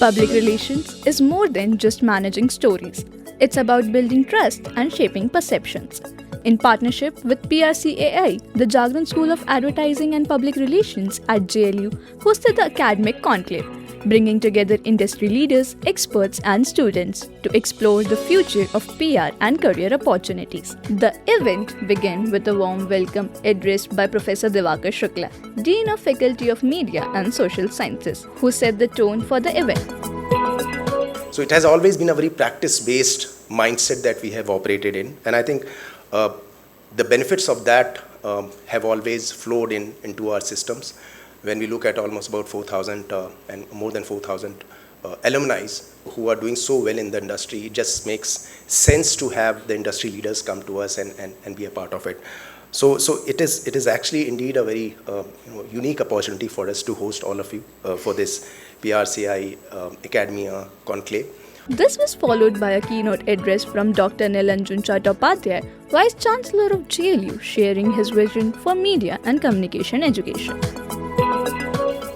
Public relations is more than just managing stories. It's about building trust and shaping perceptions. In partnership with PRCAI, the Jagran School of Advertising and Public Relations at JLU hosted the Academic Conclave, bringing together industry leaders, experts, and students to explore the future of PR and career opportunities. The event began with a warm welcome addressed by Professor Divakar Shukla, Dean of Faculty of Media and Social Sciences, who set the tone for the event. So it has always been a very practice-based mindset that we have operated in, and I think the benefits of that have always flowed into our systems. When we look at almost about 4,000 and more than 4,000 alumni who are doing so well in the industry, it just makes sense to have the industry leaders come to us and be a part of it. So it is actually indeed a very unique opportunity for us to host all of you for this PRCAI Academia Conclave. This was followed by a keynote address from Dr. Nilanjan Chattopadhyay, Vice Chancellor of JLU, sharing his vision for media and communication education.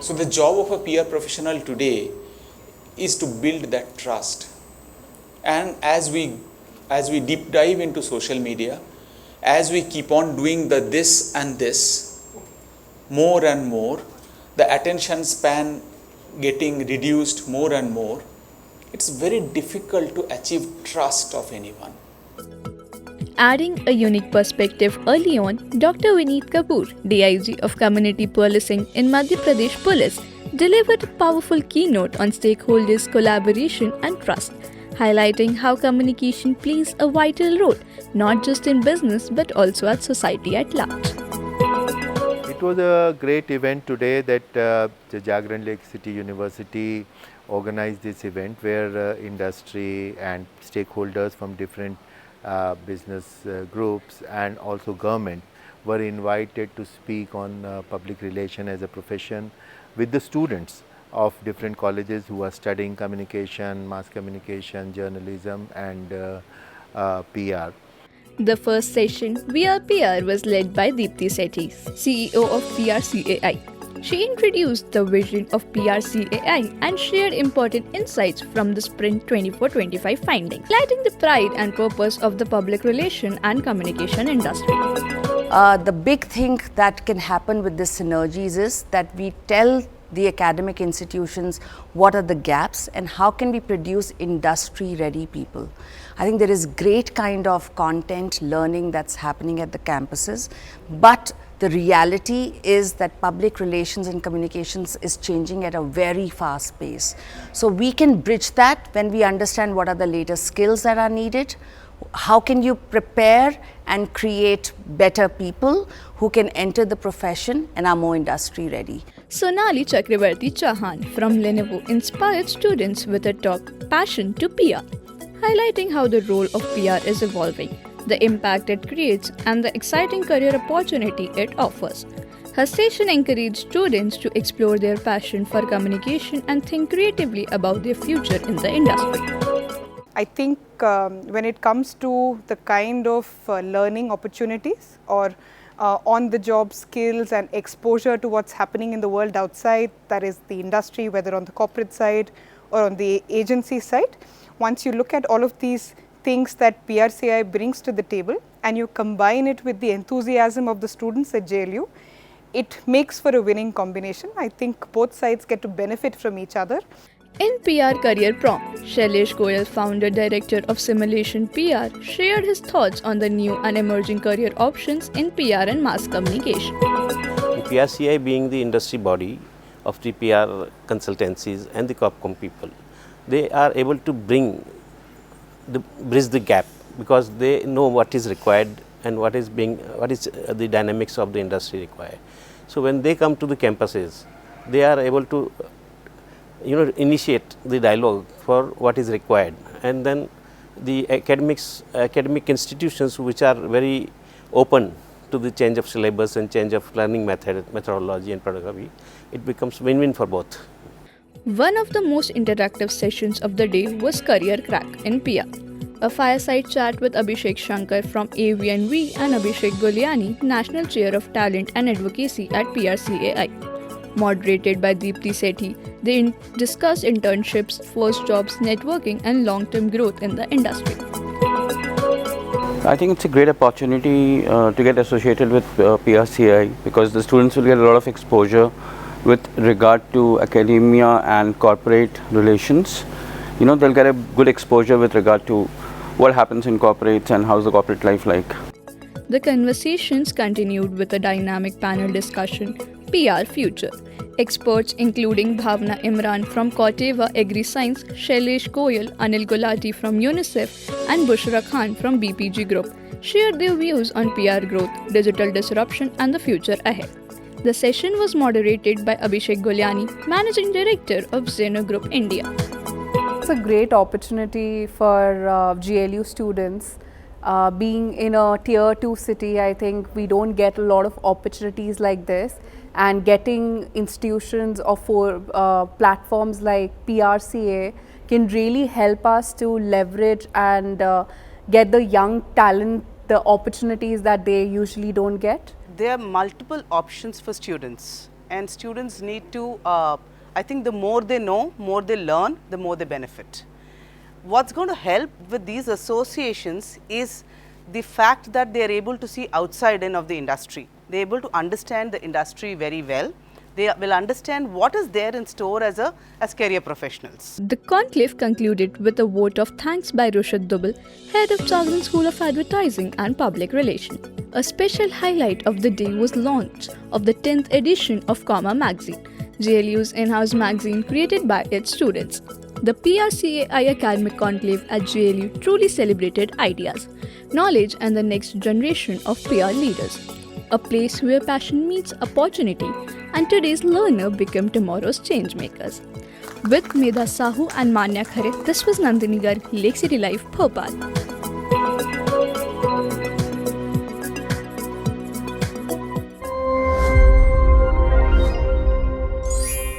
So the job of a PR professional today is to build that trust. And as we deep dive into social media, as we keep on doing the this and this more and more, the attention span getting reduced more and more, it's very difficult to achieve trust of anyone. Adding a unique perspective early on, Dr. Vineet Kapoor, DIG of Community Policing in Madhya Pradesh Police, delivered a powerful keynote on stakeholders' collaboration and trust, highlighting how communication plays a vital role, not just in business but also at society at large. It was a great event today that the Jagran Lake City University organized this event where industry and stakeholders from different business groups and also government were invited to speak on public relation as a profession with the students of different colleges who are studying communication, mass communication, journalism and PR. The first session, VR PR, was led by Deepti Sethi, CEO of PRCAI. She introduced the vision of PRCAI and shared important insights from the Sprint 24-25 findings, highlighting the pride and purpose of the public relation and communication industry. The big thing that can happen with this synergies is that we tell the academic institutions what are the gaps and how can we produce industry-ready people. I think there is great kind of content learning that's happening at the campuses, but the reality is that public relations and communications is changing at a very fast pace. So we can bridge that when we understand what are the latest skills that are needed. How can you prepare and create better people who can enter the profession and are more industry ready. Sonali Chakravarti Chauhan from Lenovo inspired students with a talk, Passion to PR, highlighting how the role of PR is evolving, the impact it creates, and the exciting career opportunity it offers. Her session encouraged students to explore their passion for communication and think creatively about their future in the industry. I think when it comes to the kind of learning opportunities or on-the-job skills and exposure to what's happening in the world outside, that is the industry, whether on the corporate side or on the agency side, once you look at all of these things that PRCAI brings to the table and you combine it with the enthusiasm of the students at JLU, it makes for a winning combination. I think both sides get to benefit from each other. In PR Career Prompt, Shailesh Goyal, founder director of Simulation PR, shared his thoughts on the new and emerging career options in PR and mass communication. The PRCAI being the industry body of the PR consultancies and the Corpcom people, they are able to bridge the gap because they know what is required and what is the dynamics of the industry required. So when they come to the campuses, they are able to initiate the dialogue for what is required, and then the academic institutions which are very open to the change of syllabus and change of learning methodology and pedagogy, it becomes win-win for both. One of the most interactive sessions of the day was Career Crack in PR, a fireside chat with Abhishek Shankar from AV&V and Abhishek Guliani, National Chair of Talent and Advocacy at PRCAI. Moderated by Deepti Sethi, they discussed internships, first jobs, networking, and long-term growth in the industry. I think it's a great opportunity to get associated with PRCAI because the students will get a lot of exposure with regard to academia and corporate relations. You know, they'll get a good exposure with regard to what happens in corporates and how's the corporate life like. The conversations continued with a dynamic panel discussion, PR Future. Experts including Bhavna Imran from Corteva Agri-Science, Shailesh Goyal, Anil Gulati from UNICEF, and Bushra Khan from BPG Group shared their views on PR growth, digital disruption, and the future ahead. The session was moderated by Abhishek Gulyani, Managing Director of Zeno Group India. It's a great opportunity for JLU students. Being in a tier 2 city, I think we don't get a lot of opportunities like this, and getting institutions or platforms like PRCA can really help us to leverage and get the young talent the opportunities that they usually don't get. There are multiple options for students, and students need to, I think the more they know, more they learn, the more they benefit. What's going to help with these associations is the fact that they are able to see outside in of the industry. They are able to understand the industry very well. They will understand what is there in store as career professionals. The conclave concluded with a vote of thanks by Rushad Dubal, head of Jagran School of Advertising and Public Relations. A special highlight of the day was launch of the 10th edition of Comma magazine, JLU's in-house magazine created by its students. The PRCAI Academic Conclave at JLU truly celebrated ideas, knowledge, and the next generation of PR leaders. A place where passion meets opportunity, and today's learner become tomorrow's change makers. With Medha Sahu and Manya Khare, this was Nandini Garg, Lake City Live, Bhopal.